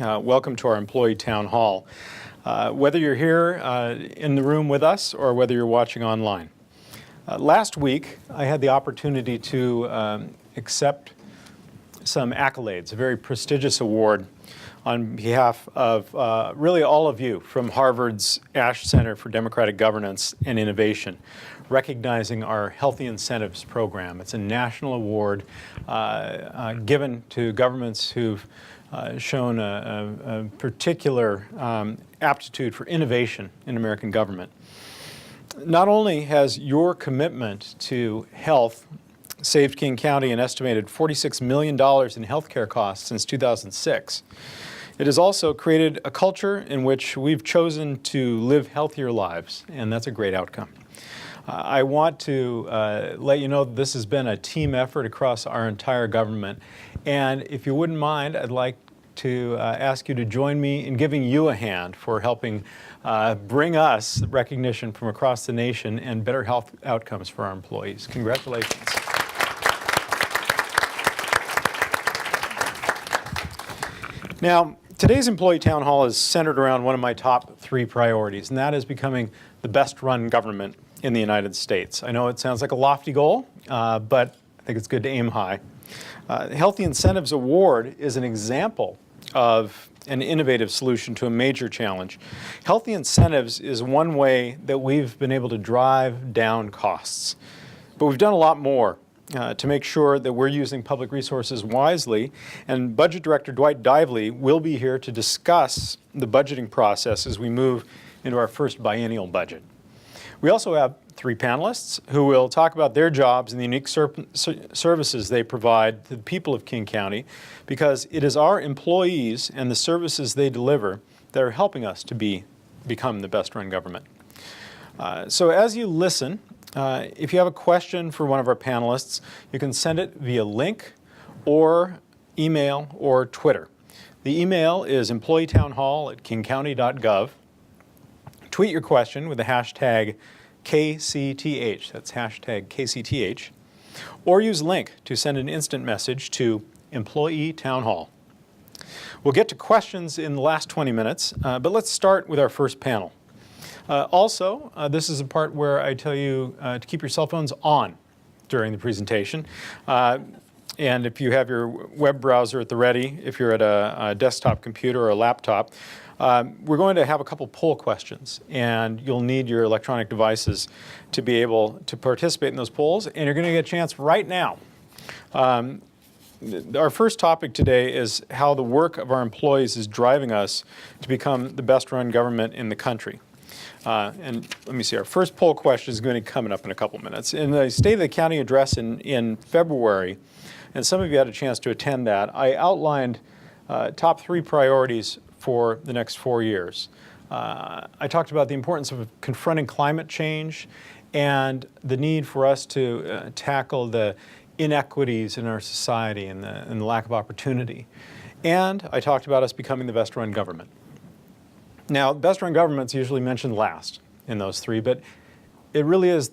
Welcome to our employee town hall. Whether you're here in the room with us or whether you're watching online. Last week, I had the opportunity to accept some accolades, a very prestigious award on behalf of really all of you from Harvard's Ash Center for Democratic Governance and Innovation, recognizing our Healthy Incentives program. It's a national award given to governments who've shown a particular aptitude for innovation in American government. Not only has your commitment to health saved King County an estimated $46 million in health care costs since 2006, it has also created a culture in which we've chosen to live healthier lives, and that's a great outcome. I want to let you know that this has been a team effort across our entire government, and if you wouldn't mind, I'd like to ask you to join me in giving you a hand for helping bring us recognition from across the nation and better health outcomes for our employees. Congratulations. Now, today's Employee Town Hall is centered around one of my top 3 priorities, and that is becoming the best-run government in the United States. I know it sounds like a lofty goal, but I think it's good to aim high. The Healthy Incentives Award is an example of an innovative solution to a major challenge. Healthy incentives is one way that we've been able to drive down costs. But we've done a lot more to make sure that we're using public resources wisely, and Budget Director Dwight Dively will be here to discuss the budgeting process as we move into our first biennial budget. We also have 3 panelists who will talk about their jobs and the unique services they provide to the people of King County, because it is our employees and the services they deliver that are helping us to become the best-run government. So as you listen, if you have a question for one of our panelists, you can send it via link or email or Twitter. The email is employeetownhall@kingcounty.gov. Tweet your question with the hashtag KCTH, that's hashtag KCTH, or use link to send an instant message to Employee Town Hall. We'll get to questions in the last 20 minutes, but let's start with our first panel. This is a part where I tell you to keep your cell phones on during the presentation. And if you have your web browser at the ready, if you're at a desktop computer or a laptop, we're going to have a couple poll questions, and you'll need your electronic devices to be able to participate in those polls, and you're going to get a chance right now. Our first topic today is how the work of our employees is driving us to become the best-run government in the country. And let me see, our first poll question is going to be coming up in a couple minutes. In the State of the County address in February, and some of you had a chance to attend that, I outlined top 3 priorities for the next 4 years. I talked about the importance of confronting climate change and the need for us to tackle the inequities in our society and the lack of opportunity. And I talked about us becoming the best-run government. Now, best-run government's usually mentioned last in those 3, but it really is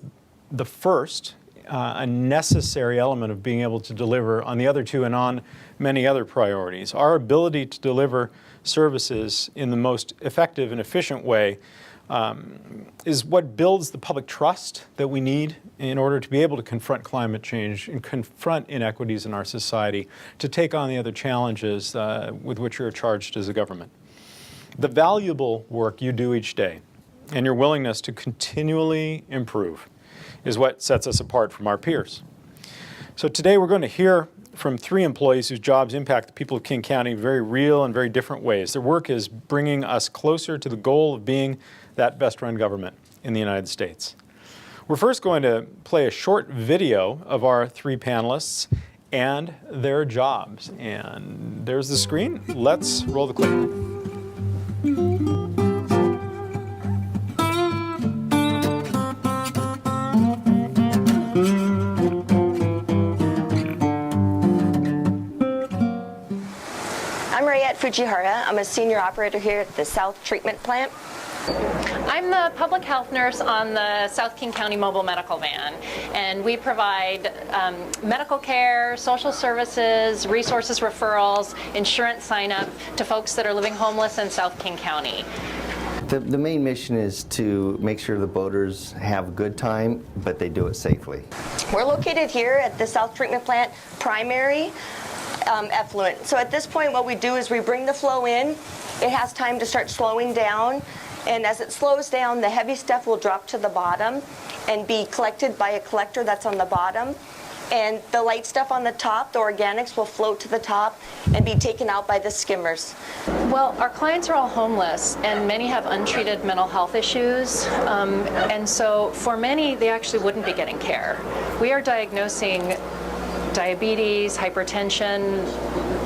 the first, a necessary element of being able to deliver on the other 2 and on many other priorities. Our ability to deliver services in the most effective and efficient way is what builds the public trust that we need in order to be able to confront climate change and confront inequities in our society, to take on the other challenges with which you're charged as a government. The valuable work you do each day and your willingness to continually improve is what sets us apart from our peers. So today we're going to hear from 3 employees whose jobs impact the people of King County in very real and very different ways. Their work is bringing us closer to the goal of being that best-run government in the United States. We're first going to play a short video of our 3 panelists and their jobs. And there's the screen. Let's roll the clip. I'm Raye Fujihara. I'm a senior operator here at the South Treatment Plant. I'm the public health nurse on the South King County Mobile Medical Van, and we provide medical care, social services, resources referrals, insurance sign-up to folks that are living homeless in South King County. The main mission is to make sure the boaters have a good time, but they do it safely. We're located here at the South Treatment Plant primary effluent. So at this point what we do is we bring the flow in, it has time to start slowing down, and as it slows down the heavy stuff will drop to the bottom and be collected by a collector that's on the bottom. And the light stuff on the top, the organics, will float to the top and be taken out by the skimmers. Well, our clients are all homeless, and many have untreated mental health issues. And so for many, they actually wouldn't be getting care. We are diagnosing diabetes, hypertension,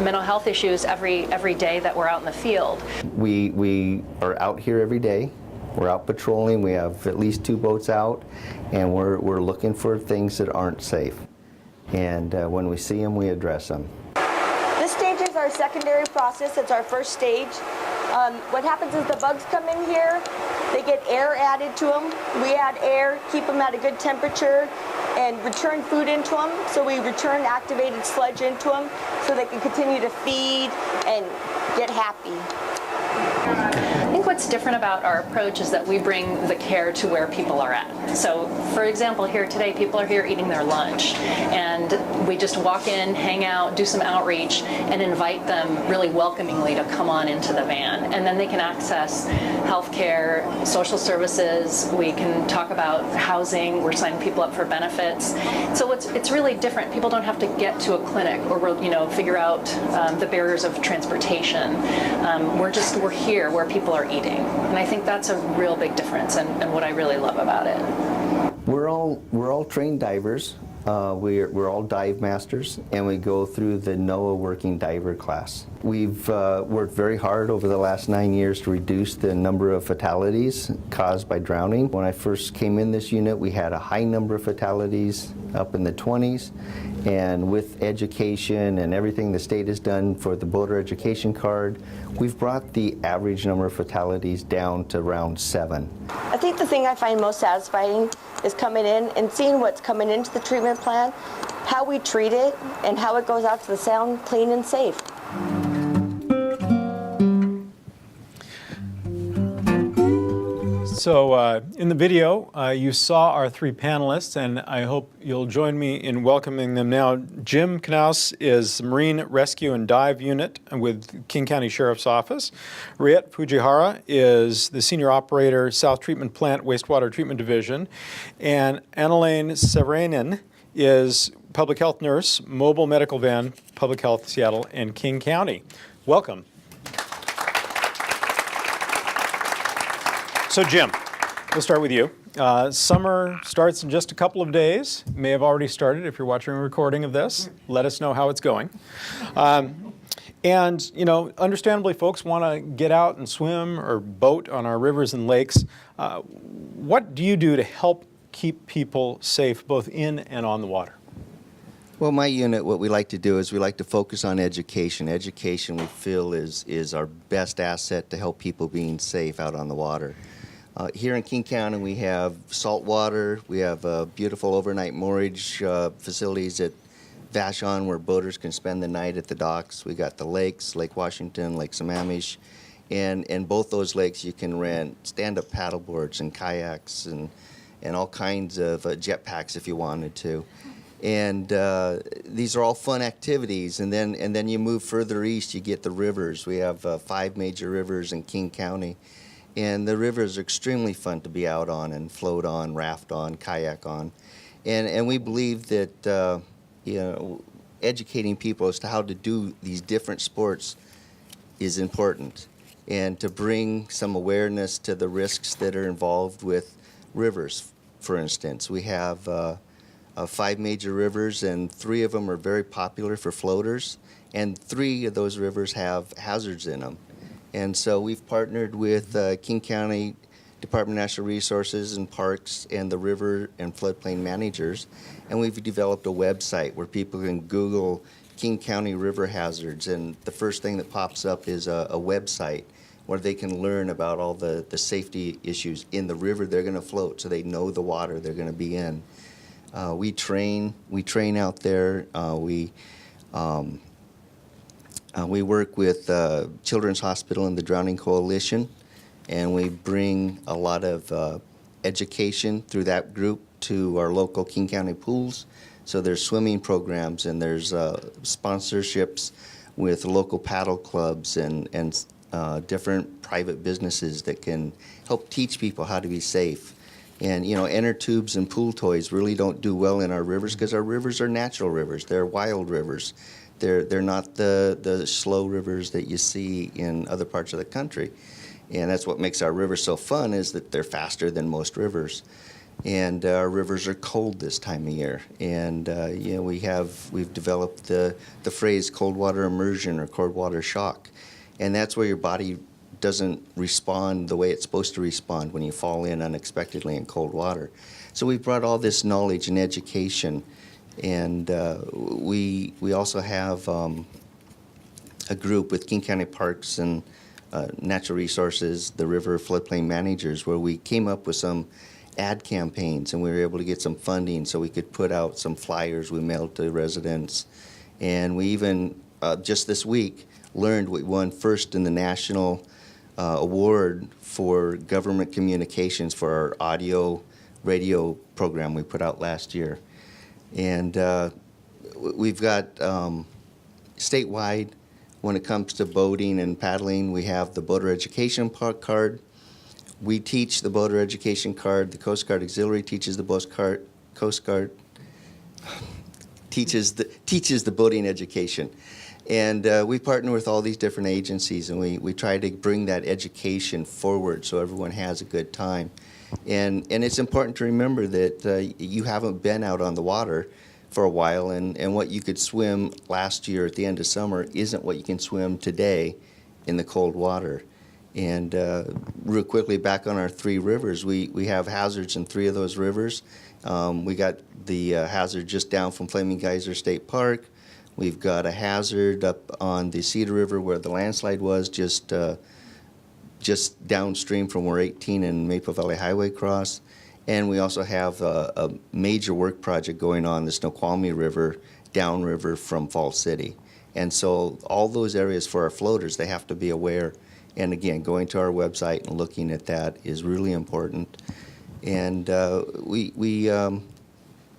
mental health issues every day that we're out in the field. We are out here every day. We're out patrolling. We have at least 2 boats out, and we're looking for things that aren't safe. And when we see them, we address them. This stage is our secondary process. It's our first stage. What happens is the bugs come in here, they get air added to them. We add air, keep them at a good temperature, and return food into them. So we return activated sludge into them so they can continue to feed and get happy. I think what's different about our approach is that we bring the care to where people are at. So, for example, here today, people are here eating their lunch, and we just walk in, hang out, do some outreach, and invite them really welcomingly to come on into the van. And then they can access health care, social services, we can talk about housing, we're signing people up for benefits. So it's really different. People don't have to get to a clinic or figure out the barriers of transportation. We're here where people are eating. And I think that's a real big difference and what I really love about it. We're all trained divers. We're all dive masters, and we go through the NOAA working diver class. We've worked very hard over the last 9 years to reduce the number of fatalities caused by drowning. When I first came in this unit, we had a high number of fatalities up in the 20s, and with education and everything the state has done for the boater education card, we've brought the average number of fatalities down to around 7. I think the thing I find most satisfying is coming in and seeing what's coming into the treatment plant, how we treat it, and how it goes out to the sound, clean, and safe. So in the video, you saw our 3 panelists, and I hope you'll join me in welcoming them now. Jim Krause is Marine Rescue and Dive Unit with King County Sheriff's Office. Raye Fujihara is the Senior Operator, South Treatment Plant, Wastewater Treatment Division. And Annalene Severanen is Public Health Nurse, Mobile Medical Van, Public Health, Seattle, and King County. Welcome. So Jim, we'll start with you. Summer starts in just a couple of days. May have already started if you're watching a recording of this. Let us know how it's going. And, understandably, folks want to get out and swim or boat on our rivers and lakes. What do you do to help keep people safe both in and on the water? Well, my unit, what we like to do is we like to focus on education. Education, we feel, is our best asset to help people being safe out on the water. Here in King County, we have salt water. We have beautiful overnight moorage facilities at Vashon where boaters can spend the night at the docks. We got the lakes, Lake Washington, Lake Sammamish, and both those lakes you can rent stand-up paddleboards and kayaks and all kinds of jetpacks if you wanted to. And these are all fun activities. And then you move further east, you get the rivers. We have 5 major rivers in King County. And the rivers are extremely fun to be out on and float on, raft on, kayak on. And we believe that educating people as to how to do these different sports is important. And to bring some awareness to the risks that are involved with rivers, for instance. We have 5 major rivers, and 3 of them are very popular for floaters, and 3 of those rivers have hazards in them. And so we've partnered with King County Department of Natural Resources and Parks and the river and floodplain managers, and we've developed a website where people can Google King County river hazards, and the first thing that pops up is a website where they can learn about all the safety issues in the river they're going to float, so they know the water they're going to be in. We train out there. We work with Children's Hospital and the Drowning Coalition, and we bring a lot of education through that group to our local King County pools. So there's swimming programs, and there's sponsorships with local paddle clubs and different private businesses that can help teach people how to be safe. And, you know, inner tubes and pool toys really don't do well in our rivers, because our rivers are natural rivers. They're wild rivers. They're not the slow rivers that you see in other parts of the country. And that's what makes our rivers so fun, is that they're faster than most rivers. And our rivers are cold this time of year. And you know, we've developed the phrase cold water immersion or cold water shock. And that's where your body doesn't respond the way it's supposed to respond when you fall in unexpectedly in cold water. So we've brought all this knowledge and education. And we also have a group with King County Parks and Natural Resources, the River Floodplain Managers, where we came up with some ad campaigns, and we were able to get some funding so we could put out some flyers we mailed to residents. And we even, just this week, learned we won first in the national award for government communications for our audio radio program we put out last year. And we've got statewide, when it comes to boating and paddling, we have the boater education card. We teach the boater education card. The Coast Guard Auxiliary teaches the Coast Guard teaches the boating education. And we partner with all these different agencies, and we try to bring that education forward so everyone has a good time. And it's important to remember that you haven't been out on the water for a while, and what you could swim last year at the end of summer isn't what you can swim today in the cold water. And real quickly, back on our 3 rivers, we have hazards in 3 of those rivers. We got the hazard just down from Flaming Geyser State Park. We've got a hazard up on the Cedar River where the landslide was, just downstream from where 18 and Maple Valley Highway cross. And we also have a major work project going on the Snoqualmie River, downriver from Falls City. And so all those areas for our floaters, they have to be aware. And again, going to our website and looking at that is really important. And we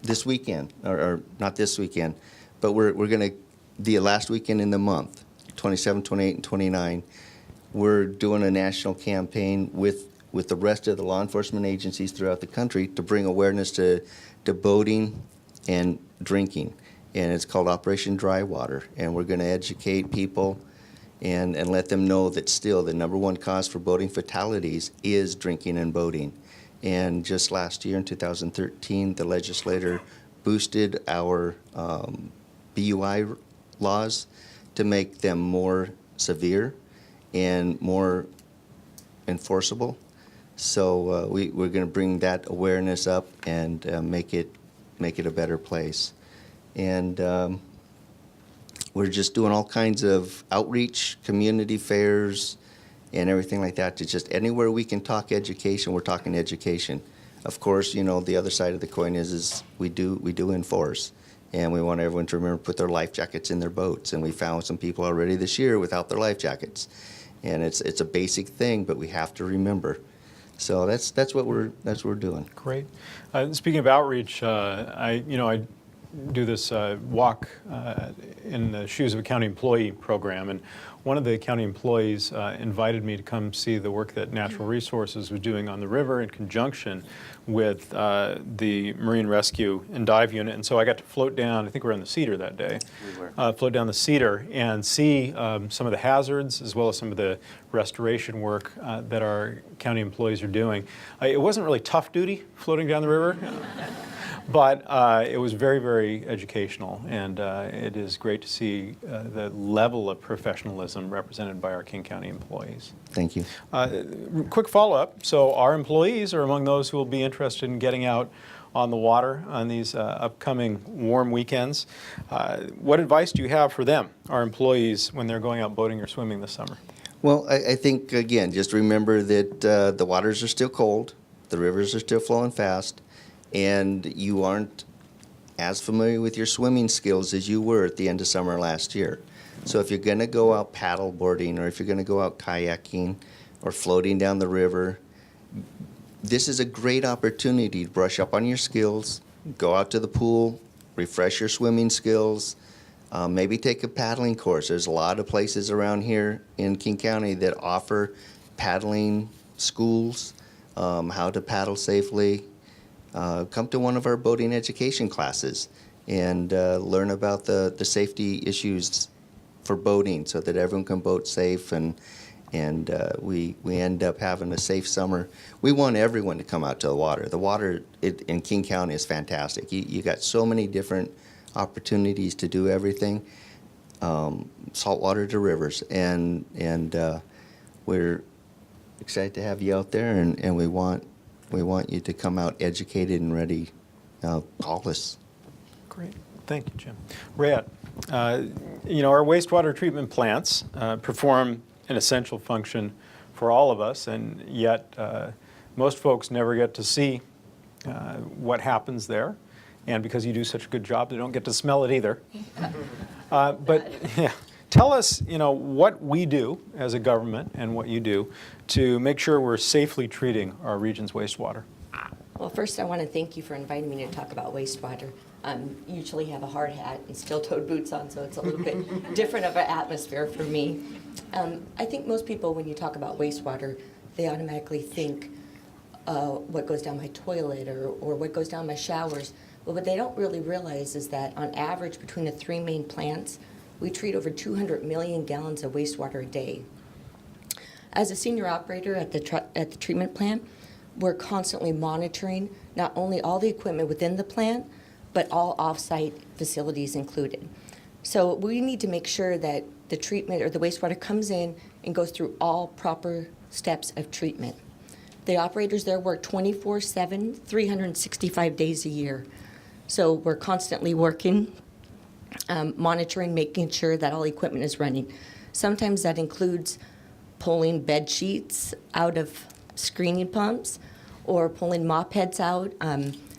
this weekend, or not this weekend, but we're going to, the last weekend in the month, 27, 28, and 29, we're doing a national campaign with the rest of the law enforcement agencies throughout the country to bring awareness to boating and drinking. And it's called Operation Dry Water. And we're going to educate people and let them know that still the #1 cause for boating fatalities is drinking and boating. And just last year in 2013, the legislator boosted our BUI laws to make them more severe and more enforceable. So we're going to bring that awareness up and make it a better place. And we're just doing all kinds of outreach, community fairs, and everything like that. To just anywhere we can talk education, we're talking education. Of course, you know, the other side of the coin is we do enforce, and we want everyone to remember to put their life jackets in their boats. And we found some people already this year without their life jackets, and it's a basic thing, but we have to remember. So that's what we're doing. Great. Speaking of outreach, I do this walk in the shoes of a county employee program, and one of the county employees invited me to come see the work that Natural Resources was doing on the river in conjunction with the Marine Rescue and Dive Unit. And so I got to float down, I think we were on the Cedar that day, float down the Cedar and see some of the hazards as well as some of the restoration work that our county employees are doing. It wasn't really tough duty floating down the river. But it was very, very educational, and it is great to see the level of professionalism represented by our King County employees. Thank you. Quick follow-up. So our employees are among those who will be interested in getting out on the water on these upcoming warm weekends. What advice do you have for them, our employees, when they're going out boating or swimming this summer? Well, I think, again, just remember that the waters are still cold, the rivers are still flowing fast, and you aren't as familiar with your swimming skills as you were at the end of summer last year. So if you're going to go out paddle boarding, or if you're going to go out kayaking or floating down the river, this is a great opportunity to brush up on your skills, go out to the pool, refresh your swimming skills, maybe take a paddling course. There's a lot of places around here in King County that offer paddling schools, how to paddle safely. Come to one of our boating education classes and learn about the safety issues for boating so that everyone can boat safe, and we end up having a safe summer. We want everyone to come out to the water. The water in King County is fantastic. You got so many different opportunities to do everything, saltwater to rivers, and we're excited to have you out there, and we want you to come out educated and ready. Call us. Great. Thank you, Jim. Raye, our wastewater treatment plants perform an essential function for all of us, and yet most folks never get to see what happens there. And because you do such a good job, they don't get to smell it either. But yeah, tell us, what we do as a government and what you do to make sure we're safely treating our region's wastewater. Well, first I want to thank you for inviting me to talk about wastewater. Usually have a hard hat and steel-toed boots on, so it's a little bit different of an atmosphere for me. I think most people, when you talk about wastewater, they automatically think what goes down my toilet or what goes down my showers. But what they don't really realize is that on average, between the three main plants, we treat over 200 million gallons of wastewater a day. As a senior operator at the treatment plant, we're constantly monitoring not only all the equipment within the plant, but all off-site facilities included. So we need to make sure that the treatment or the wastewater comes in and goes through all proper steps of treatment. The operators there work 24/7, 365 days a year. So we're constantly working, monitoring, making sure that all equipment is running. Sometimes that includes pulling bed sheets out of screening pumps or pulling mop heads out,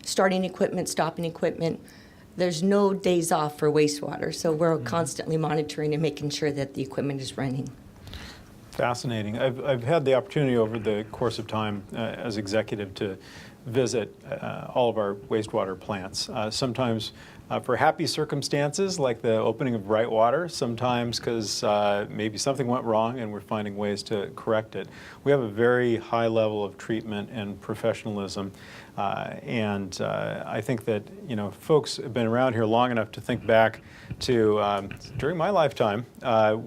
starting equipment, stopping equipment. There's no days off for wastewater, so we're constantly monitoring and making sure that the equipment is running. Fascinating. I've had the opportunity over the course of time as executive to visit all of our wastewater plants, sometimes for happy circumstances like the opening of Brightwater, sometimes because maybe something went wrong and we're finding ways to correct it. We have a very high level of treatment and professionalism, and I think that folks have been around here long enough to think back to during my lifetime,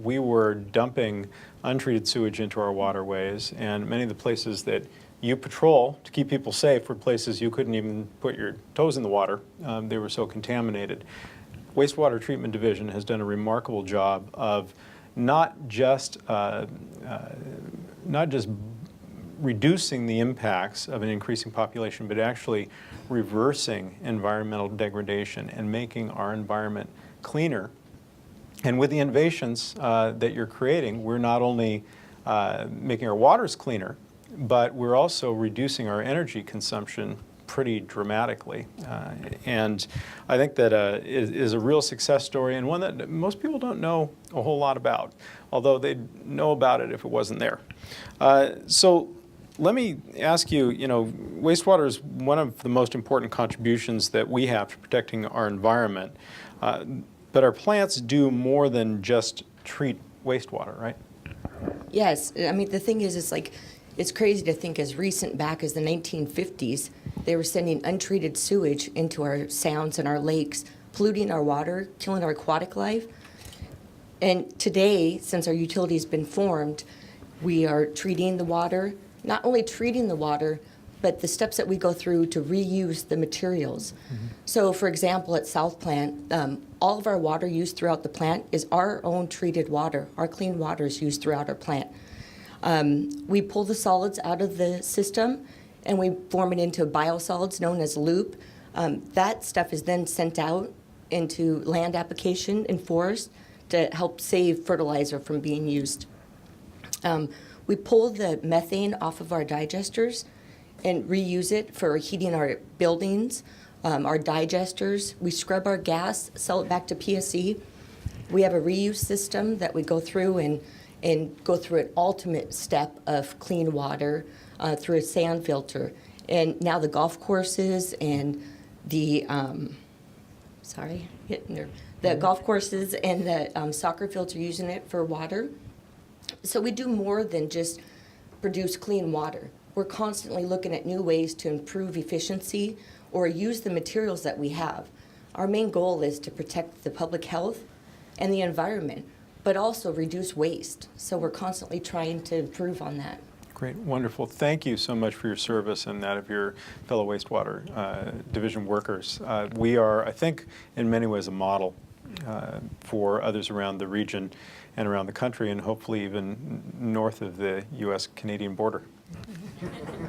we were dumping untreated sewage into our waterways, and many of the places that you patrol to keep people safe were places you couldn't even put your toes in the water. They were so contaminated. Wastewater Treatment Division has done a remarkable job of not just reducing the impacts of an increasing population, but actually reversing environmental degradation and making our environment cleaner. And with the innovations that you're creating, we're not only making our waters cleaner, but we're also reducing our energy consumption pretty dramatically. And I think that it is a real success story, and one that most people don't know a whole lot about, although they'd know about it if it wasn't there. So let me ask you, wastewater is one of the most important contributions that we have to protecting our environment. But our plants do more than just treat wastewater, right? Yes, I mean, the thing is, it's crazy to think as recent back as the 1950s, they were sending untreated sewage into our sounds and our lakes, polluting our water, killing our aquatic life. And today, since our utility has been formed, we are treating the water, not only treating the water, but the steps that we go through to reuse the materials. Mm-hmm. So, for example, at South Plant, all of our water used throughout the plant is our own treated water. Our clean water is used throughout our plant. We pull the solids out of the system and we form it into biosolids known as loop. That stuff is then sent out into land application in forest to help save fertilizer from being used. We pull the methane off of our digesters and reuse it for heating our buildings, our digesters. We scrub our gas, sell it back to PSE. We have a reuse system that we go through and go through an ultimate step of clean water through a sand filter. And now the golf courses and the golf courses and the soccer fields are using it for water. So we do more than just produce clean water. We're constantly looking at new ways to improve efficiency or use the materials that we have. Our main goal is to protect the public health and the environment, but also reduce waste. So we're constantly trying to improve on that. Great, wonderful. Thank you so much for your service and that of your fellow wastewater division workers. We are, I think, in many ways a model for others around the region and around the country, and hopefully even north of the U.S.-Canadian border.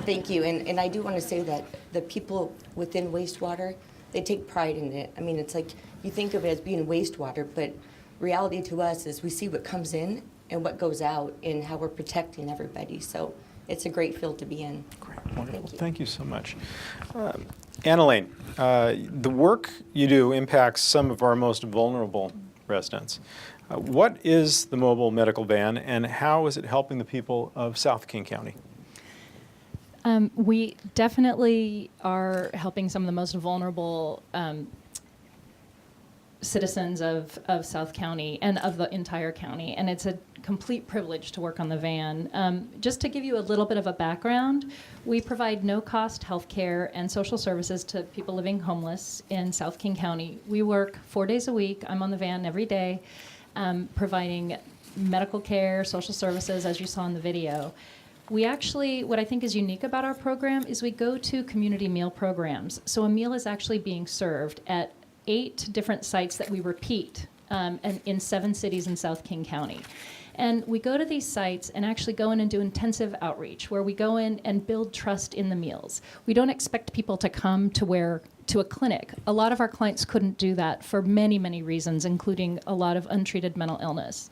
Thank you. And I do want to say that the people within wastewater, they take pride in it. I mean, it's like you think of it as being wastewater, but reality to us is we see what comes in and what goes out and how we're protecting everybody. So it's a great field to be in. Great, wonderful. Thank you. Thank you so much. Anna-Lane, the work you do impacts some of our most vulnerable residents. What is the mobile medical van, and how is it helping the people of South King County? We definitely are helping some of the most vulnerable citizens of South County and of the entire county, and it's a complete privilege to work on the van. Just to give you a little bit of a background, we provide no-cost health care and social services to people living homeless in South King County. We work 4 days a week. I'm on the van every day, providing medical care, social services, as you saw in the video. We actually, what I think is unique about our program is we go to community meal programs. So a meal is actually being served at 8 different sites that we repeat and in 7 cities in South King County. And we go to these sites and actually go in and do intensive outreach where we go in and build trust in the meals. We don't expect people to come to a clinic. A lot of our clients couldn't do that for many, many reasons, including a lot of untreated mental illness.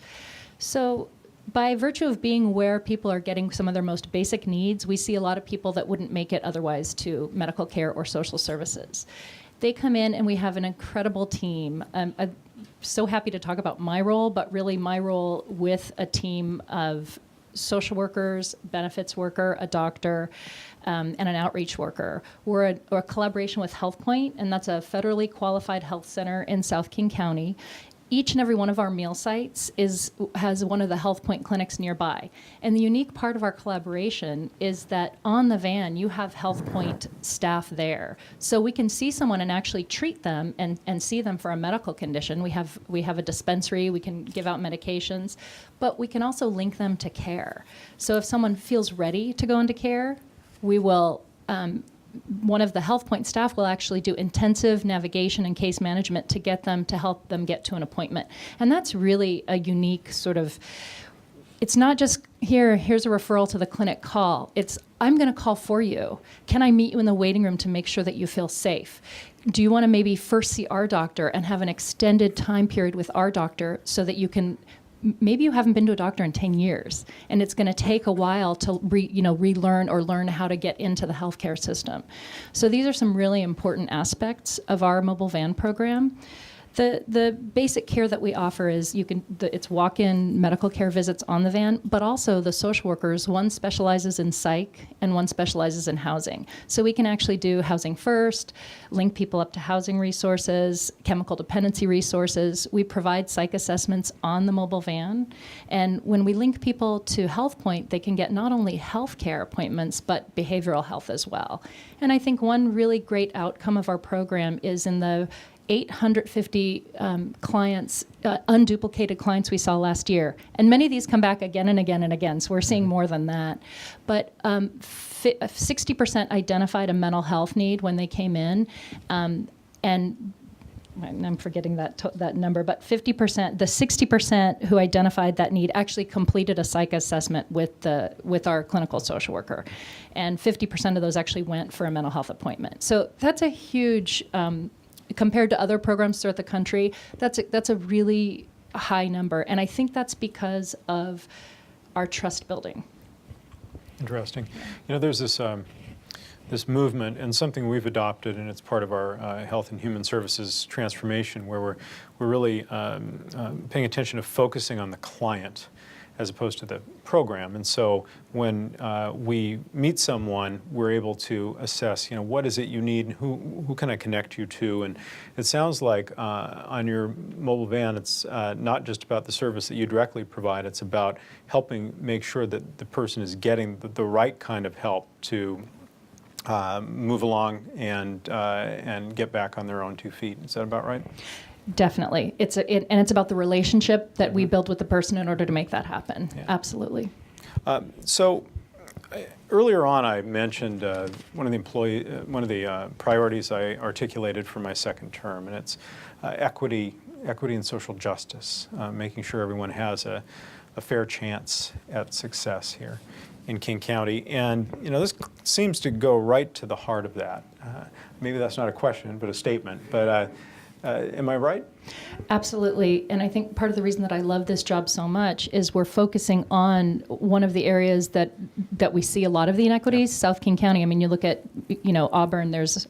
So by virtue of being where people are getting some of their most basic needs, we see a lot of people that wouldn't make it otherwise to medical care or social services. They come in and we have an incredible team. I'm so happy to talk about my role, but really my role with a team of social workers, benefits worker, a doctor, and an outreach worker. We're a collaboration with HealthPoint, and that's a federally qualified health center in South King County. Each and every one of our meal sites has one of the HealthPoint clinics nearby. And the unique part of our collaboration is that on the van, you have HealthPoint staff there. So we can see someone and actually treat them and see them for a medical condition. We have a dispensary, we can give out medications, but we can also link them to care. So if someone feels ready to go into care, we will one of the HealthPoint staff will actually do intensive navigation and case management to help them get to an appointment. And that's really a unique sort of, it's not just here's a referral to the clinic, call. It's, I'm going to call for you. Can I meet you in the waiting room to make sure that you feel safe? Do you want to maybe first see our doctor and have an extended time period with our doctor so that you can, maybe you haven't been to a doctor in 10 years, and it's going to take a while to relearn or learn how to get into the healthcare system. So these are some really important aspects of our mobile van program. The basic care that we offer is it's walk-in medical care visits on the van, but also the social workers, one specializes in psych and one specializes in housing. So we can actually do housing first, link people up to housing resources, chemical dependency resources. We provide psych assessments on the mobile van. And when we link people to HealthPoint, they can get not only health care appointments, but behavioral health as well. And I think one really great outcome of our program is in the 850 clients, unduplicated clients we saw last year. And many of these come back again and again and again, so we're seeing more than that. But 60% identified a mental health need when they came in, and I'm forgetting that number, but 50%, the 60% who identified that need actually completed a psych assessment with our clinical social worker. And 50% of those actually went for a mental health appointment. So that's a huge, compared to other programs throughout the country, that's a really high number. And I think that's because of our trust building. Interesting. You know, there's this movement, and something we've adopted, and it's part of our Health and Human Services transformation, where we're really paying attention to focusing on the client as opposed to the program. And so when we meet someone, we're able to assess, you know, what is it you need, and who can I connect you to? And it sounds like on your mobile van, it's not just about the service that you directly provide, it's about helping make sure that the person is getting the right kind of help to move along and get back on their own 2 feet. Is that about right? Definitely. And it's about the relationship that we build with the person in order to make that happen. Yeah. Absolutely. So earlier on, I mentioned one of the priorities I articulated for my second term, and it's equity and social justice, making sure everyone has a fair chance at success here in King County. And you know, this seems to go right to the heart of that. Maybe that's not a question, but a statement. But am I right? Absolutely. And I think part of the reason that I love this job so much is we're focusing on one of the areas that we see a lot of the inequities, South King County. I mean, you look at, you know, Auburn, there's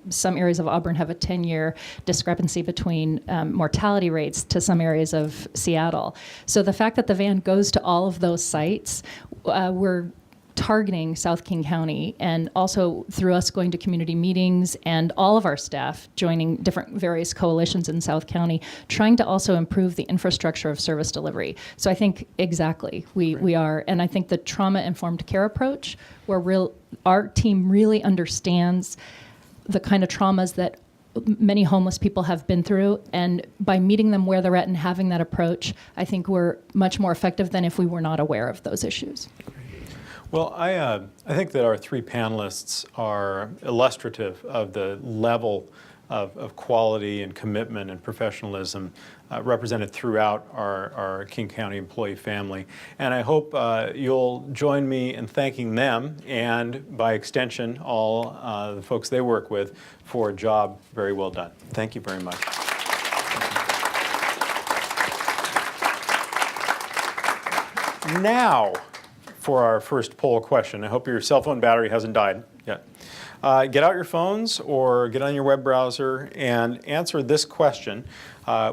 some areas of Auburn have a 10-year discrepancy between mortality rates to some areas of Seattle. So the fact that the van goes to all of those sites, we're targeting South King County, and also through us going to community meetings and all of our staff joining different various coalitions in South County, trying to also improve the infrastructure of service delivery. So I think exactly we are, and I think the trauma-informed care approach, where our team really understands the kind of traumas that many homeless people have been through, and by meeting them where they're at and having that approach, I think we're much more effective than if we were not aware of those issues. Well, I think that our three panelists are illustrative of the level of quality and commitment and professionalism represented throughout our King County employee family. And I hope you'll join me in thanking them, and by extension, all the folks they work with, for a job very well done. Thank you very much. Now, for our first poll question. I hope your cell phone battery hasn't died yet. Get out your phones or get on your web browser and answer this question,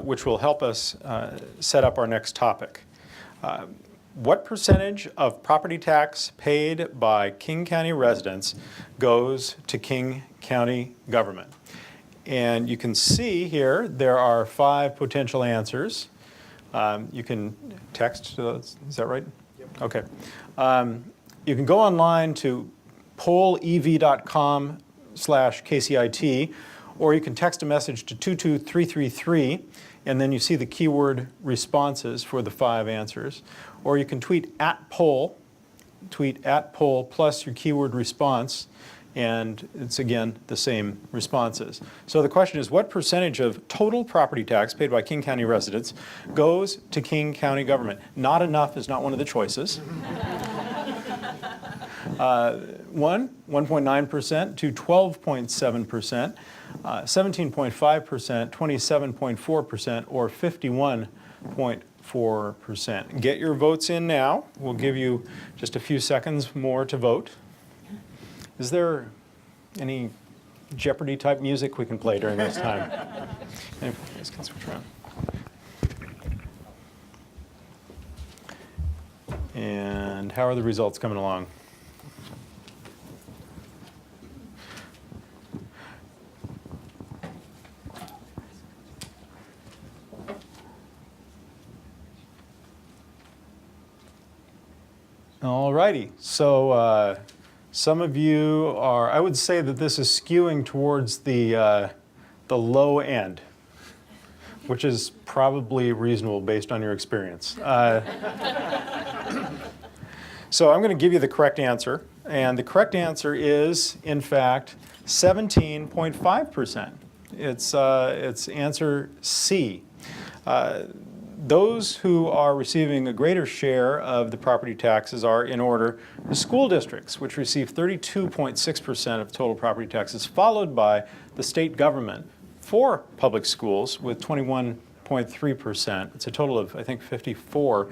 which will help us set up our next topic. What percentage of property tax paid by King County residents goes to King County government? And you can see here there are 5 potential answers. You can text to those. Is that right? Yep. Okay. You can go online to pollev.com/KCIT, or you can text a message to 22333, and then you see the keyword responses for the 5 answers. Or you can tweet @poll plus your keyword response, and it's again the same responses. So the question is, what percentage of total property tax paid by King County residents goes to King County government? Not enough is not one of the choices. 1.9% to 12.7%, 17.5%, 27.4%, or 51.4%. Get your votes in now. We'll give you just a few seconds more to vote. Is there any Jeopardy type music we can play during this time? Anyway, you guys can switch around. And how are the results coming along? All righty, so some of you are, I would say that this is skewing towards the low end, which is probably reasonable based on your experience. So I'm going to give you the correct answer, and the correct answer is, in fact, 17.5%. It's answer C. Those who are receiving a greater share of the property taxes are, in order, the school districts, which receive 32.6% of total property taxes, followed by the state government for public schools with 21.9%. 6.3%. It's a total of, I think, 54.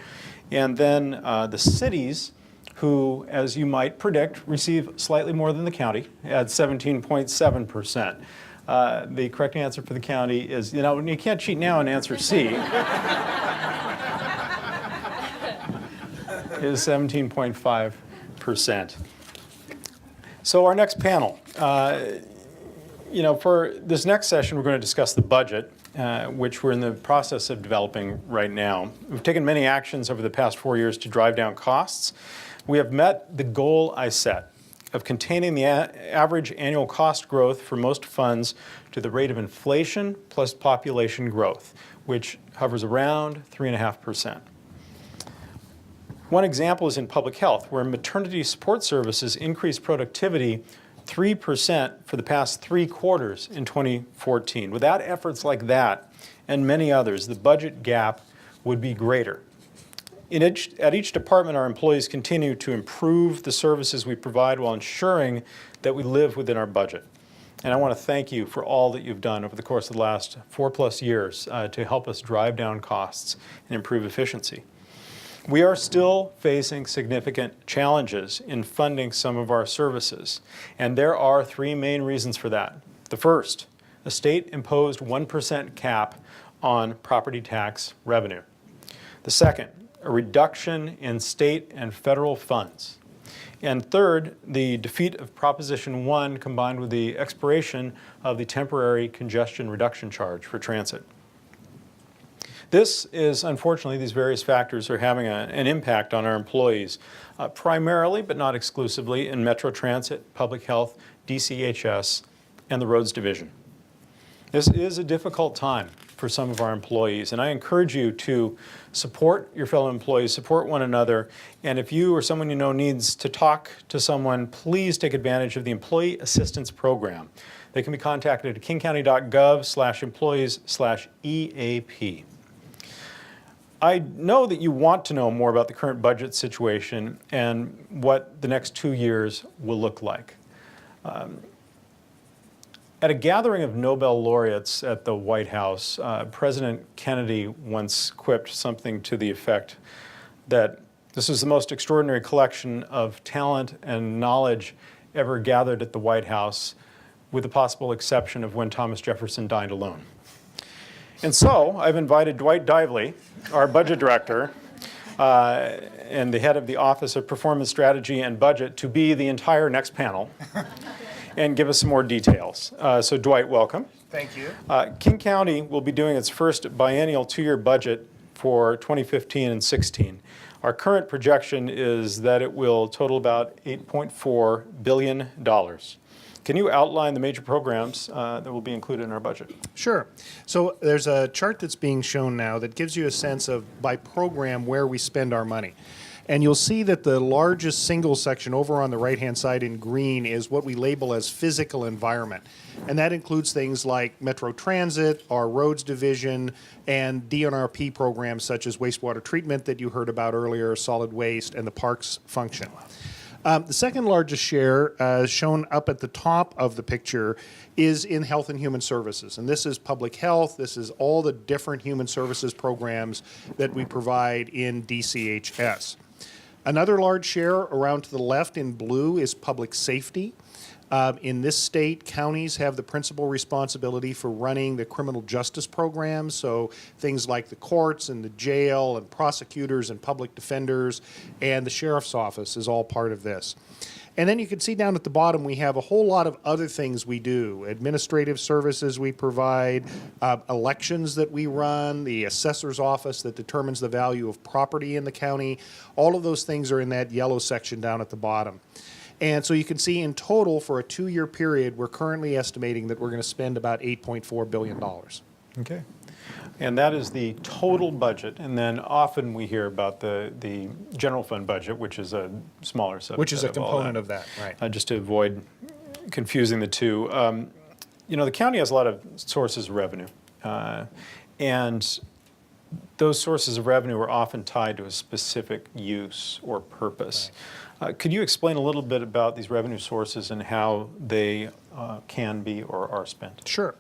And then the cities, who, as you might predict, receive slightly more than the county at 17.7%. The correct answer for the county is, you can't cheat now and answer C, is 17.5%. So our next panel, for this next session, we're going to discuss the budget, which we're in the process of developing right now. We've taken many actions over the past 4 years to drive down costs. We have met the goal I set of containing the average annual cost growth for most funds to the rate of inflation plus population growth, which hovers around 3.5%. One example is in public health, where maternity support services increased productivity 3% for the past 3 quarters in 2014. Without efforts like that and many others, the budget gap would be greater. At each department, our employees continue to improve the services we provide while ensuring that we live within our budget. And I want to thank you for all that you've done over the course of the last 4+ years to help us drive down costs and improve efficiency. We are still facing significant challenges in funding some of our services, and there are 3 main reasons for that. The first, a state-imposed 1% cap on property tax revenue. The second, a reduction in state and federal funds. And third, the defeat of Proposition 1 combined with the expiration of the temporary congestion reduction charge for transit. This is, unfortunately, these various factors are having an impact on our employees, primarily, but not exclusively, in Metro Transit, Public Health, DCHS, and the Roads Division. This is a difficult time for some of our employees, and I encourage you to support your fellow employees, support one another, and if you or someone you know needs to talk to someone, please take advantage of the Employee Assistance Program. They can be contacted at kingcounty.gov/employees/EAP. I know that you want to know more about the current budget situation and what the next 2 years will look like. At a gathering of Nobel laureates at the White House, President Kennedy once quipped something to the effect that this is the most extraordinary collection of talent and knowledge ever gathered at the White House, with the possible exception of when Thomas Jefferson dined alone. And so I've invited Dwight Dively, our budget director, and the head of the Office of Performance Strategy and Budget, to be the entire next panel and give us some more details. So Dwight, welcome. Thank you. King County will be doing its first biennial 2-year budget for 2015 and 16. Our current projection is that it will total about $8.4 billion. Can you outline the major programs that will be included in our budget? Sure. So there's a chart that's being shown now that gives you a sense of, by program, where we spend our money. And you'll see that the largest single section over on the right-hand side in green is what we label as physical environment. And that includes things like Metro Transit, our Roads Division, and DNRP programs such as wastewater treatment that you heard about earlier, solid waste, and the parks function. The second largest share, shown up at the top of the picture, is in health and human services. And this is public health. This is all the different human services programs that we provide in DCHS. Another large share around to the left in blue is public safety. In this state, counties have the principal responsibility for running the criminal justice programs, so things like the courts and the jail and prosecutors and public defenders, and the sheriff's office is all part of this. And then you can see down at the bottom we have a whole lot of other things we do. Administrative services we provide, elections that we run, the assessor's office that determines the value of property in the county. All of those things are in that yellow section down at the bottom. And so you can see in total for a 2-year period, we're currently estimating that we're going to spend about $8.4 billion. Okay. And that is the total budget. And then often we hear about the general fund budget, which is a smaller subset. Which is a of all component of that, right. Just to avoid confusing the two. The county has a lot of sources of revenue. And those sources of revenue are often tied to a specific use or purpose. Could you explain a little bit about these revenue sources and how they can be or are spent? Sure.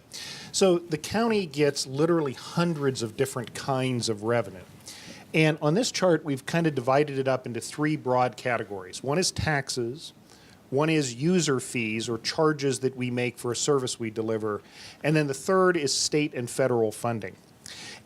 So the county gets literally hundreds of different kinds of revenue. And on this chart, we've kind of divided it up into three broad categories. One is taxes, one is user fees or charges that we make for a service we deliver, and then the third is state and federal funding.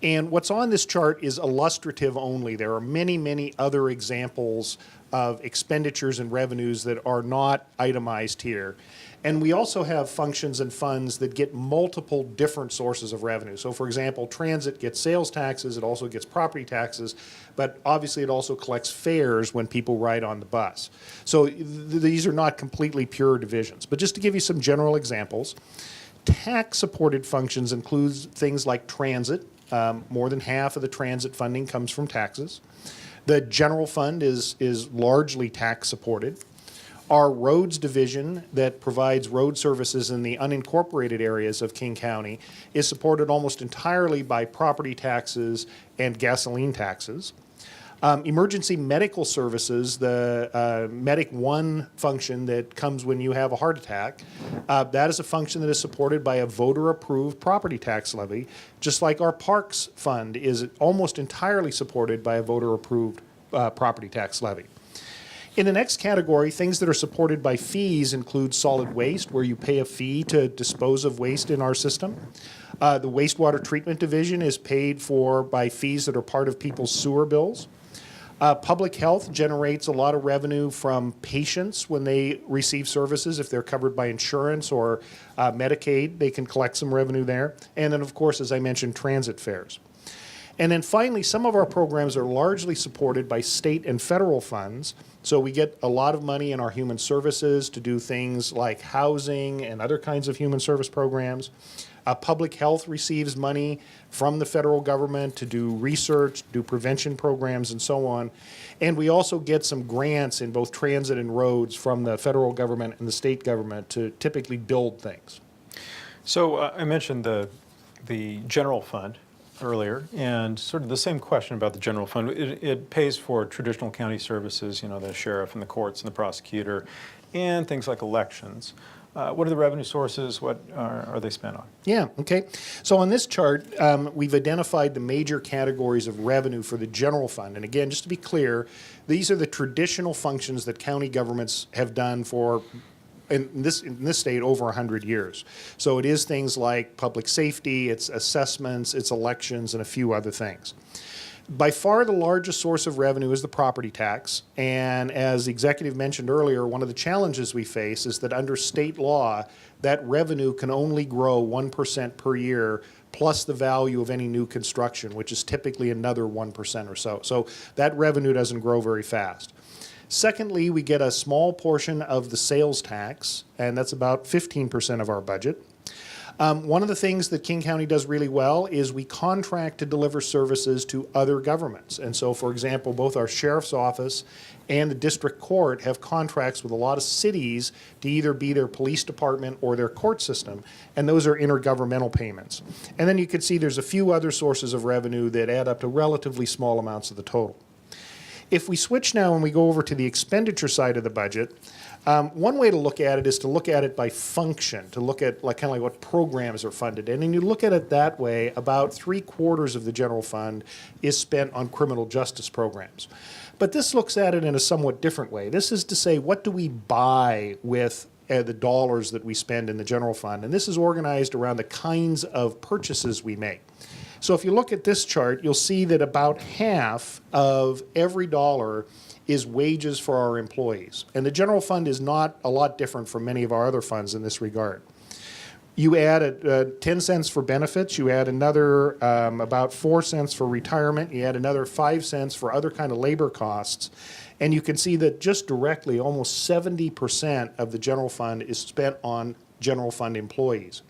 And what's on this chart is illustrative only. There are many, many other examples of expenditures and revenues that are not itemized here. And we also have functions and funds that get multiple different sources of revenue. So for example, transit gets sales taxes, it also gets property taxes, but obviously it also collects fares when people ride on the bus. So these are not completely pure divisions. But just to give you some general examples, tax-supported functions include things like transit. More than half of the transit funding comes from taxes. The general fund is largely tax-supported. Our roads division that provides road services in the unincorporated areas of King County is supported almost entirely by property taxes and gasoline taxes. Emergency medical services, the Medic One function that comes when you have a heart attack, that is a function that is supported by a voter-approved property tax levy, just like our Parks Fund is almost entirely supported by a voter-approved property tax levy. In the next category, things that are supported by fees include solid waste, where you pay a fee to dispose of waste in our system. The wastewater treatment division is paid for by fees that are part of people's sewer bills. Public health generates a lot of revenue from patients when they receive services. If they're covered by insurance or Medicaid, they can collect some revenue there. And then, of course, as I mentioned, transit fares. And then finally, some of our programs are largely supported by state and federal funds. So we get a lot of money in our human services to do things like housing and other kinds of human service programs. Public health receives money from the federal government to do research, do prevention programs, and so on. And we also get some grants in both transit and roads from the federal government and the state government to typically build things. So I mentioned the general fund earlier, and sort of the same question about the general fund. It pays for traditional county services, you know, the sheriff and the courts and the prosecutor, and things like elections. What are the revenue sources? What are they spent on? Yeah, okay. So on this chart, we've identified the major categories of revenue for the general fund. And again, just to be clear, these are the traditional functions that county governments have done for, in this state, over 100 years. So it is things like public safety, it's assessments, it's elections, and a few other things. By far the largest source of revenue is the property tax, and as the executive mentioned earlier, one of the challenges we face is that under state law, that revenue can only grow 1% per year plus the value of any new construction, which is typically another 1% or so. So that revenue doesn't grow very fast. Secondly, we get a small portion of the sales tax, and that's about 15% of our budget. One of the things that King County does really well is we contract to deliver services to other governments. And so, for example, both our sheriff's office and the district court have contracts with a lot of cities to either be their police department or their court system, and those are intergovernmental payments. And then you can see there's a few other sources of revenue that add up to relatively small amounts of the total. If we switch now and we go over to the expenditure side of the budget, one way to look at it is to look at it by function, to look at kind of like what programs are funded. And when you look at it that way, about 3/4 of the general fund is spent on criminal justice programs. But this looks at it in a somewhat different way. This is to say, what do we buy with the dollars that we spend in the general fund? And this is organized around the kinds of purchases we make. So if you look at this chart, you'll see that about half of every dollar is wages for our employees. And the general fund is not a lot different from many of our other funds in this regard. You add 10 cents for benefits, you add another about 4 cents for retirement, you add another 5 cents for other kind of labor costs, and you can see that just directly almost 70% of the general fund is spent on general fund employees.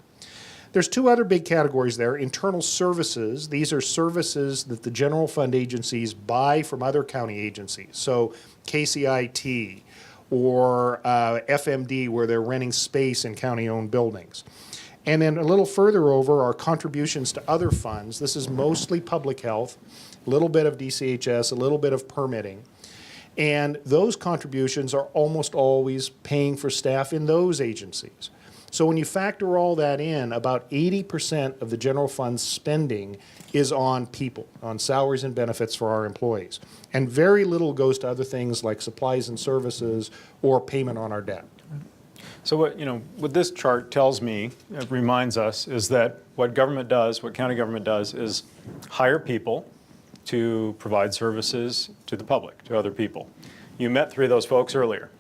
There's two other big categories there. Internal services. These are services that the general fund agencies buy from other county agencies. So KCIT or FMD, where they're renting space in county-owned buildings. And then a little further over are contributions to other funds. This is mostly public health, a little bit of DCHS, a little bit of permitting. And those contributions are almost always paying for staff in those agencies. So when you factor all that in, about 80% of the general fund spending is on people, on salaries and benefits for our employees. And very little goes to other things like supplies and services or payment on our debt. So what this chart tells me, it reminds us, is that what government does, what county government does, is hire people to provide services to the public, to other people. You met three of those folks earlier.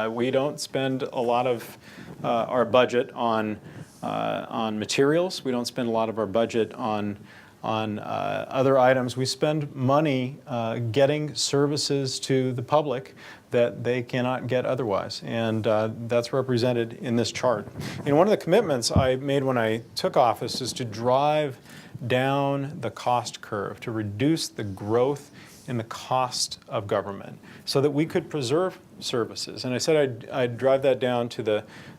We don't spend a lot of our budget on materials. We don't spend a lot of our budget on other items. We spend money getting services to the public that they cannot get otherwise, and that's represented in this chart. And one of the commitments I made when I took office is to drive down the cost curve, to reduce the growth in the cost of government so that we could preserve services. And I said I'd drive that down to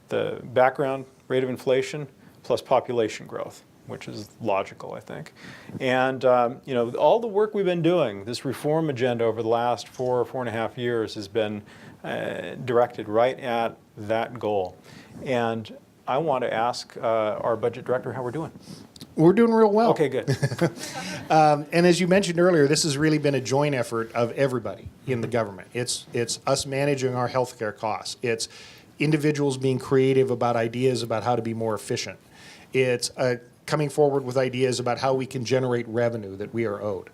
the background rate of inflation plus population growth, which is logical, I think. And all the work we've been doing, this reform agenda over the last 4.5 years has been directed right at that goal. And I want to ask our budget director how we're doing. We're doing real well. Okay, good. And as you mentioned earlier, this has really been a joint effort of everybody in the government. It's us managing our healthcare costs. It's individuals being creative about ideas about how to be more efficient. It's coming forward with ideas about how we can generate revenue that we are owed.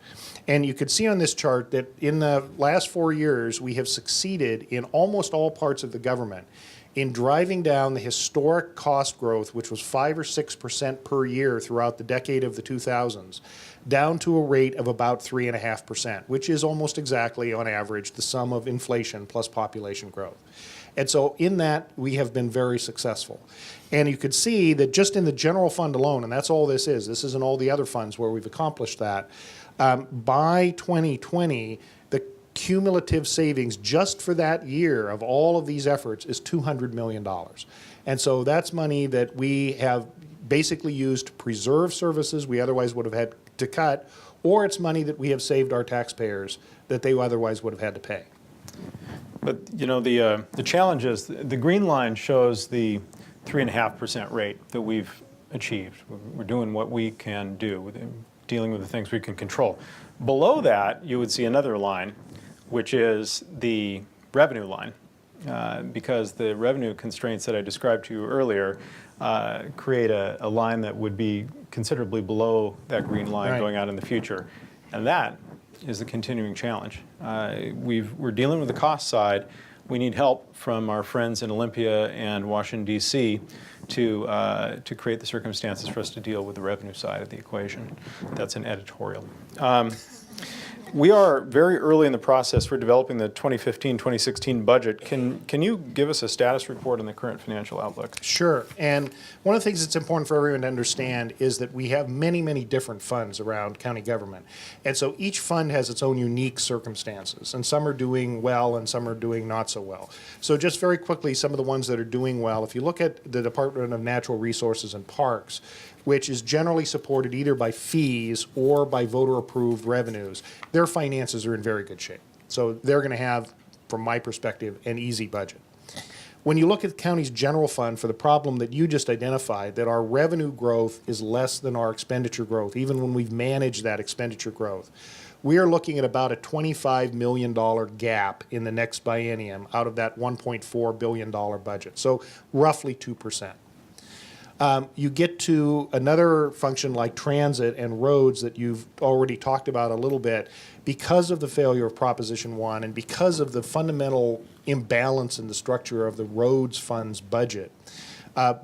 And you could see on this chart that in the last 4 years, we have succeeded in almost all parts of the government in driving down the historic cost growth, which was 5 or 6% per year throughout the decade of the 2000s, down to a rate of about 3.5%, which is almost exactly, on average, the sum of inflation plus population growth. And so in that, we have been very successful. And you could see that just in the general fund alone, and that's all this isn't all the other funds where we've accomplished that, by 2020, the cumulative savings just for that year of all of these efforts is $200 million. And so that's money that we have basically used to preserve services we otherwise would have had to cut, or it's money that we have saved our taxpayers that they otherwise would have had to pay. But the challenge is the green line shows the 3.5% rate that we've achieved. We're doing what we can do, dealing with the things we can control. Below that, you would see another line, which is the revenue line, because the revenue constraints that I described to you earlier create a line that would be considerably below that green line Right. going out in the future. And that is the continuing challenge. We're dealing with the cost side. We need help from our friends in Olympia and Washington, D.C. to create the circumstances for us to deal with the revenue side of the equation. That's an editorial. We are very early in the process for developing the 2015-2016 budget. Can you give us a status report on the current financial outlook? Sure. And one of the things that's important for everyone to understand is that we have many, many different funds around county government. And so each fund has its own unique circumstances. And some are doing well and some are doing not so well. So just very quickly, some of the ones that are doing well, if you look at the Department of Natural Resources and Parks, which is generally supported either by fees or by voter-approved revenues, their finances are in very good shape. So they're going to have, from my perspective, an easy budget. When you look at the county's general fund for the problem that you just identified, that our revenue growth is less than our expenditure growth, even when we've managed that expenditure growth, we are looking at about a $25 million gap in the next biennium out of that $1.4 billion budget, so roughly 2%. You get to another function like transit and roads that you've already talked about a little bit. Because of the failure of Proposition 1 and because of the fundamental imbalance in the structure of the roads fund's budget,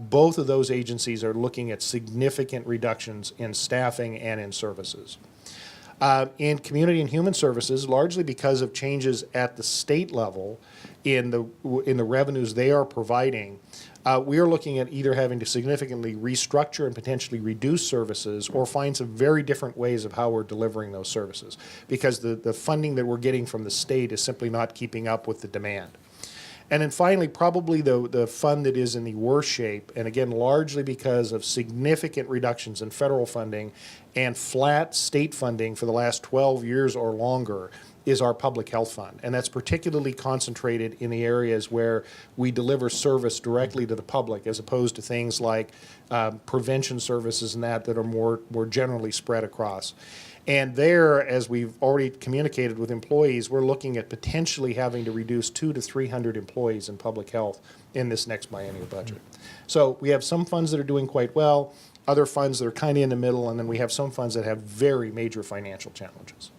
both of those agencies are looking at significant reductions in staffing and in services. In community and human services, largely because of changes at the state level in the revenues they are providing, we are looking at either having to significantly restructure and potentially reduce services or find some very different ways of how we're delivering those services, because the funding that we're getting from the state is simply not keeping up with the demand. And then finally, probably the fund that is in the worst shape, and again, largely because of significant reductions in federal funding and flat state funding for the last 12 years or longer, is our public health fund, and that's particularly concentrated in the areas where we deliver service directly to the public, as opposed to things like prevention services and that are more generally spread across. And there, as we've already communicated with employees, we're looking at potentially having to reduce 200 to 300 employees in public health in this next biennial budget. So we have some funds that are doing quite well, other funds that are kind of in the middle, and then we have some funds that have very major financial challenges.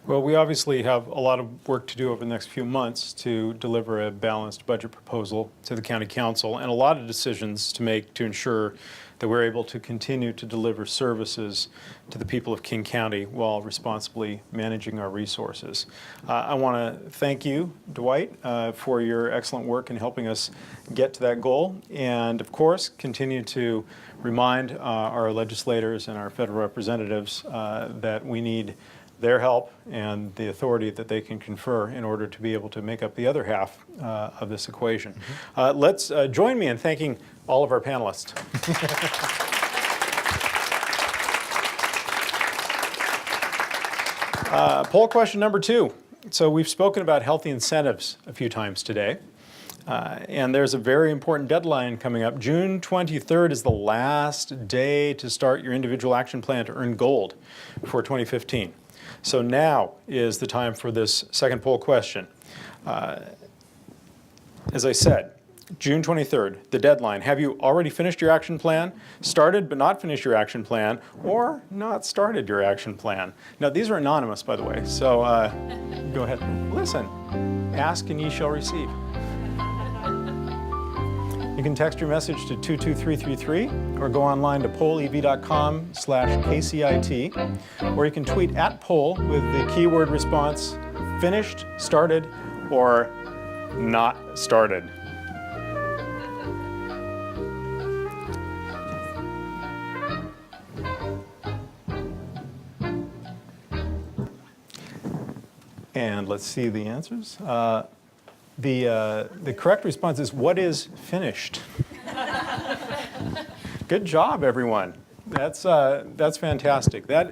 Well, we obviously have a lot of work to do over the next few months to deliver a balanced budget proposal to the County Council, and a lot of decisions to make to ensure that we're able to continue to deliver services to the people of King County while responsibly managing our resources. I want to thank you, Dwight, for your excellent work in helping us get to that goal, and of course, continue to remind our legislators and our federal representatives that we need their help and the authority that they can confer in order to be able to make up the other half of this equation. Let's join me in thanking all of our panelists. Poll question number 2. So we've spoken about healthy incentives a few times today. And there's a very important deadline coming up. June 23rd is the last day to start your individual action plan to earn gold for 2015. So now is the time for this second poll question. As I said, June 23rd, the deadline. Have you already finished your action plan, started but not finished your action plan, or not started your action plan? Now, these are anonymous, by the way, so go ahead. Listen. Ask and ye shall receive. You can text your message to 22333 or go online to pollev.com/KCIT, or you can tweet @poll with the keyword response finished, started, or not started. And let's see the answers. The correct response is, what is finished? Good job, everyone. That's fantastic. That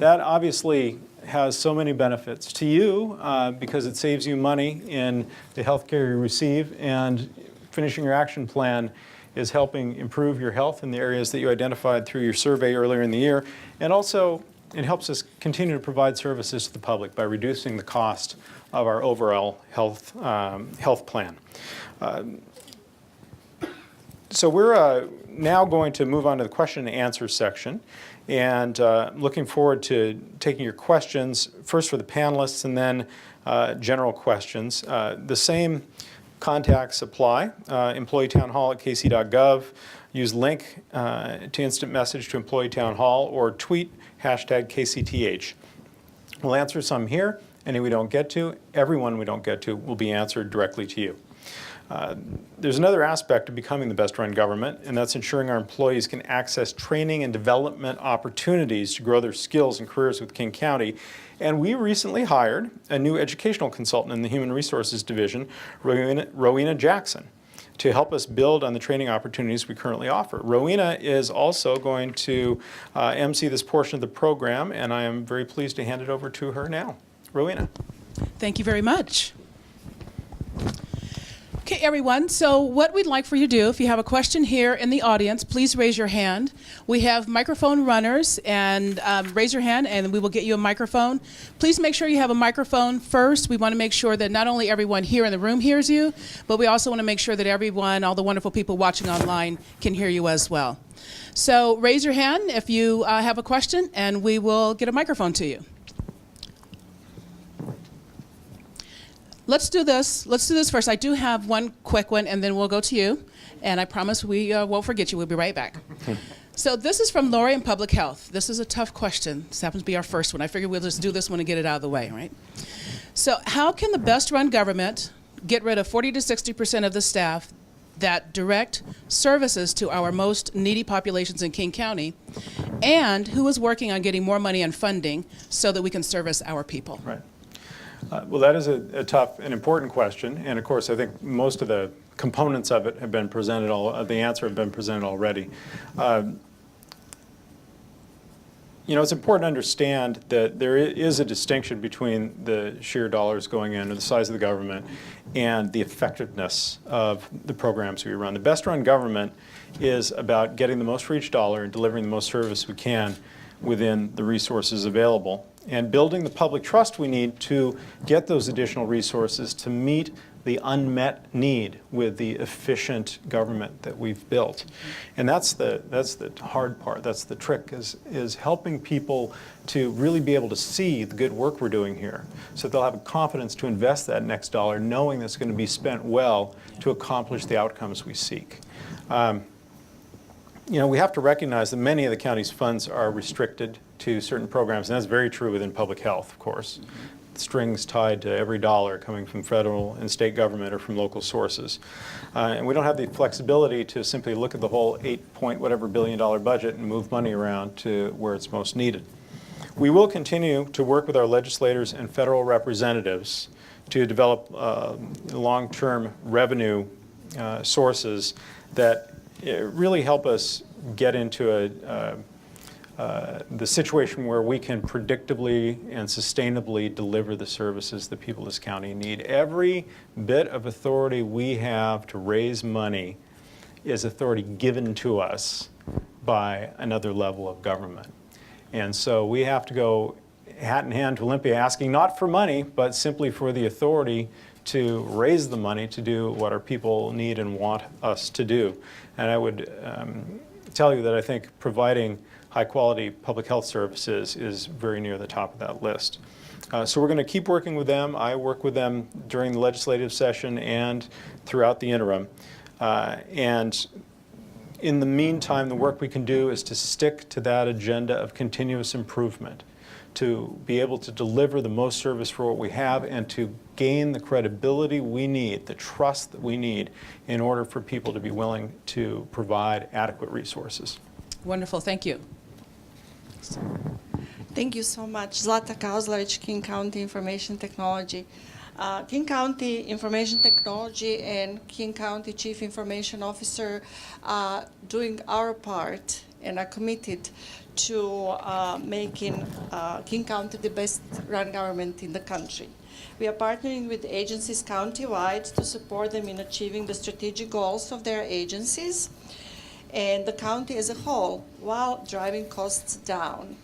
obviously has so many benefits to you because it saves you money in the health care you receive, and finishing your action plan is helping improve your health in the areas that you identified through your survey earlier in the year, and also it helps us continue to provide services to the public by reducing the cost of our overall health plan. So we're now going to move on to the question and answer section, and looking forward to taking your questions, first for the panelists and then general questions. The same contacts apply. Employee Town Hall at kc.gov. Use link to instant message to Employee Town Hall, or tweet #KCTH. We'll answer some here. Any we don't get to, everyone we don't get to will be answered directly to you. There's another aspect of becoming the best run government, and that's ensuring our employees can access training and development opportunities to grow their skills and careers with King County. And we recently hired a new educational consultant in the Human Resources Division, Rowena Jackson, to help us build on the training opportunities we currently offer. Rowena is also going to MC this portion of the program, and I am very pleased to hand it over to her now. Rowena. Thank you very much. Okay, everyone, so what we'd like for you to do, if you have a question here in the audience, please raise your hand. We have microphone runners, and raise your hand and we will get you a microphone. Please make sure you have a microphone first. We want to make sure that not only everyone here in the room hears you, but we also want to make sure that everyone, all the wonderful people watching online, can hear you as well. So raise your hand if you have a question, and we will get a microphone to you. Let's do this first. I do have one quick one, and then we'll go to you. And I promise we won't forget you. We'll be right back. So this is from Lori in Public Health. This is a tough question. This happens to be our first one. I figured we'll just do this one and get it out of the way, right? So how can the best run government get rid of 40 to 60% of the staff that direct services to our most needy populations in King County? And who is working on getting more money and funding so that we can service our people? Right. Well, that is a tough and important question, and of course I think most of the components of it have been presented, the answer have been presented already. it's important to understand that there is a distinction between the sheer dollars going in or the size of the government and the effectiveness of the programs we run. The best run government is about getting the most for each dollar and delivering the most service we can within the resources available, and building the public trust we need to get those additional resources to meet the unmet need with the efficient government that we've built. And that's the hard part. That's the trick, is helping people to really be able to see the good work we're doing here, so they'll have confidence to invest that next dollar, knowing that it's going to be spent well to accomplish the outcomes we seek. We have to recognize that many of the county's funds are restricted to certain programs, and that's very true within public health, of course. Strings tied to every dollar coming from federal and state government or from local sources. And we don't have the flexibility to simply look at the whole $8 billion budget and move money around to where it's most needed. We will continue to work with our legislators and federal representatives to develop long-term revenue sources that really help us get into the situation where we can predictably and sustainably deliver the services that people of this county need. Every bit of authority we have to raise money is authority given to us by another level of government. And so we have to go hat in hand to Olympia, asking not for money, but simply for the authority to raise the money to do what our people need and want us to do. And I would tell you that I think providing high-quality public health services is very near the top of that list. So we're going to keep working with them. I work with them during the legislative session and throughout the interim. And in the meantime, the work we can do is to stick to that agenda of continuous improvement, to be able to deliver the most service for what we have, and to gain the credibility we need, the trust that we need, in order for people to be willing to provide adequate resources. Wonderful, thank you. Thank you so much. Zlata Kauzlevich, King County Information Technology. King County Information Technology and King County Chief Information Officer are doing our part and are committed to making King County the best run government in the country. We are partnering with agencies countywide to support them in achieving the strategic goals of their agencies and the county as a whole, while driving costs down.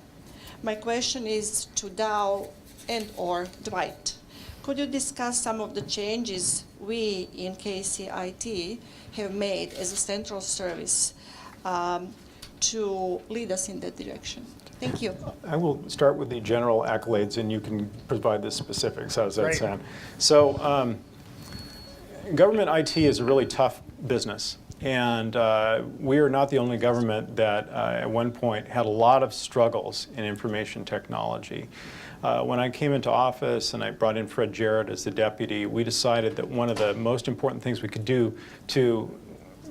My question is to Dow and/or Dwight. Could you discuss some of the changes we in KCIT have made as a central service to lead us in that direction? Thank you. I will start with the general accolades, and you can provide the specifics. How does that Great. sound? So, government IT is a really tough business. And we are not the only government that at one point had a lot of struggles in information technology. When I came into office and I brought in Fred Jarrett as the deputy, we decided that one of the most important things we could do to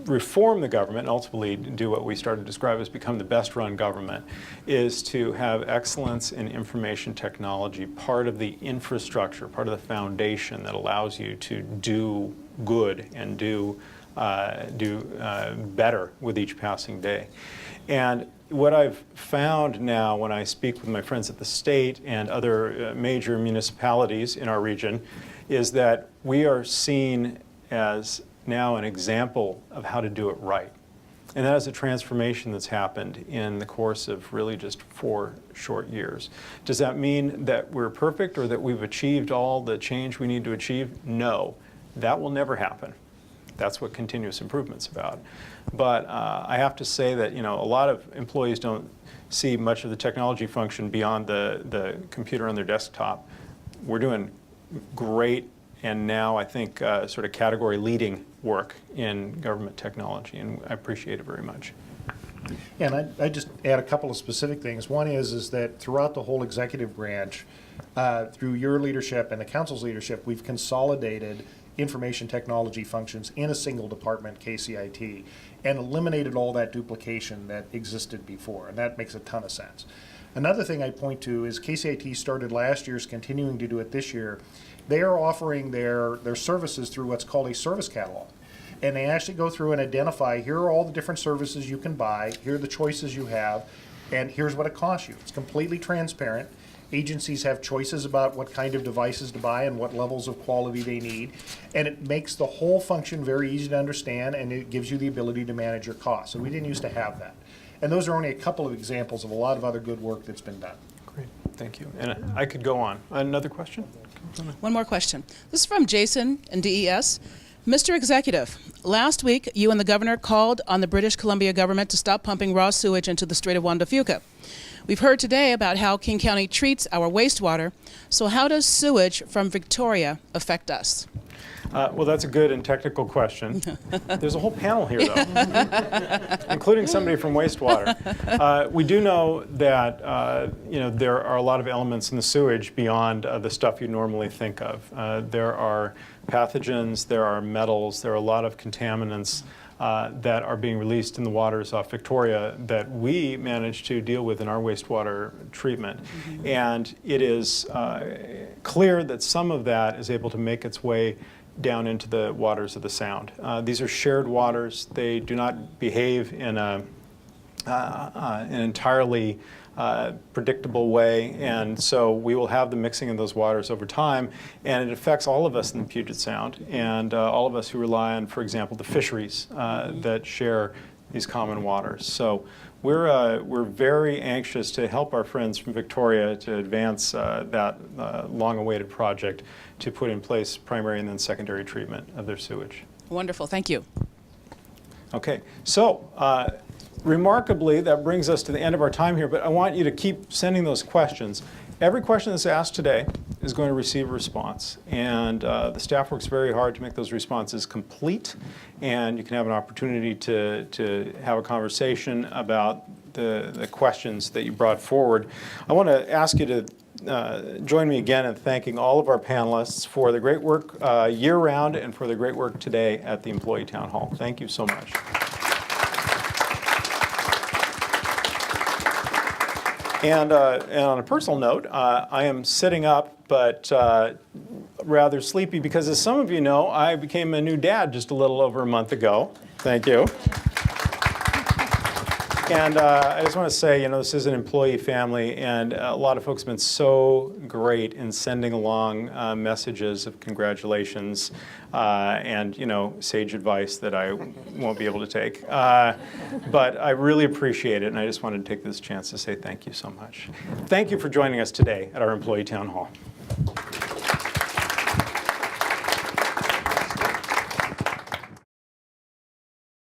reform the government and ultimately do what we started to describe as become the best run government is to have excellence in information technology, part of the infrastructure, part of the foundation that allows you to do good and do better with each passing day. And what I've found now when I speak with my friends at the state and other major municipalities in our region is that we are seen as now an example of how to do it right. And that is a transformation that's happened in the course of really just 4 short years. Does that mean that we're perfect or that we've achieved all the change we need to achieve? No, that will never happen. That's what continuous improvement's about. But I have to say that a lot of employees don't see much of the technology function beyond the computer on their desktop. We're doing great, and now I think sort of category leading work in government technology, and I appreciate it very much. Yeah, and I just add a couple of specific things. One is that throughout the whole executive branch, through your leadership and the council's leadership, we've consolidated information technology functions in a single department, KCIT, and eliminated all that duplication that existed before, and that makes a ton of sense. Another thing I point to is KCIT started last year, is continuing to do it this year. They are offering their services through what's called a service catalog. And they actually go through and identify, here are all the different services you can buy, here are the choices you have, and here's what it costs you. It's completely transparent. Agencies have choices about what kind of devices to buy and what levels of quality they need, and it makes the whole function very easy to understand, and it gives you the ability to manage your costs. So we didn't used to have that. And those are only a couple of examples of a lot of other good work that's been done. Great, thank you. And I could go on. Another question? One more question. This is from Jason in DES. Mr. Executive, last week you and the governor called on the British Columbia government to stop pumping raw sewage into the Strait of Juan de Fuca. We've heard today about how King County treats our wastewater, so how does sewage from Victoria affect us? Well, that's a good and technical question. There's a whole panel here, though, including somebody from wastewater. We do know that there are a lot of elements in the sewage beyond the stuff you normally think of. There are pathogens, there are metals, there are a lot of contaminants that are being released in the waters off Victoria that we manage to deal with in our wastewater treatment. Mm-hmm. And it is clear that some of that is able to make its way down into the waters of the Sound. These are shared waters. They do not behave in an entirely predictable way, and so we will have the mixing of those waters over time, and it affects all of us in the Puget Sound, and all of us who rely on, for example, the fisheries that share these common waters. So we're very anxious to help our friends from Victoria to advance that long-awaited project to put in place primary and then secondary treatment of their sewage. Wonderful, thank you. Okay, so remarkably, that brings us to the end of our time here, but I want you to keep sending those questions. Every question that's asked today is going to receive a response, and the staff works very hard to make those responses complete, and you can have an opportunity to have a conversation about the questions that you brought forward. I want to ask you to join me again in thanking all of our panelists for the great work year-round and for the great work today at the Employee Town Hall. Thank you so much. And on a personal note, I am sitting up, but rather sleepy because, as some of you know, I became a new dad just a little over a month ago. Thank you. And I just want to say, this is an employee family, and a lot of folks have been so great in sending along messages of congratulations and, sage advice that I won't be able to take. But I really appreciate it, and I just wanted to take this chance to say thank you so much. Thank you for joining us today at our Employee Town Hall.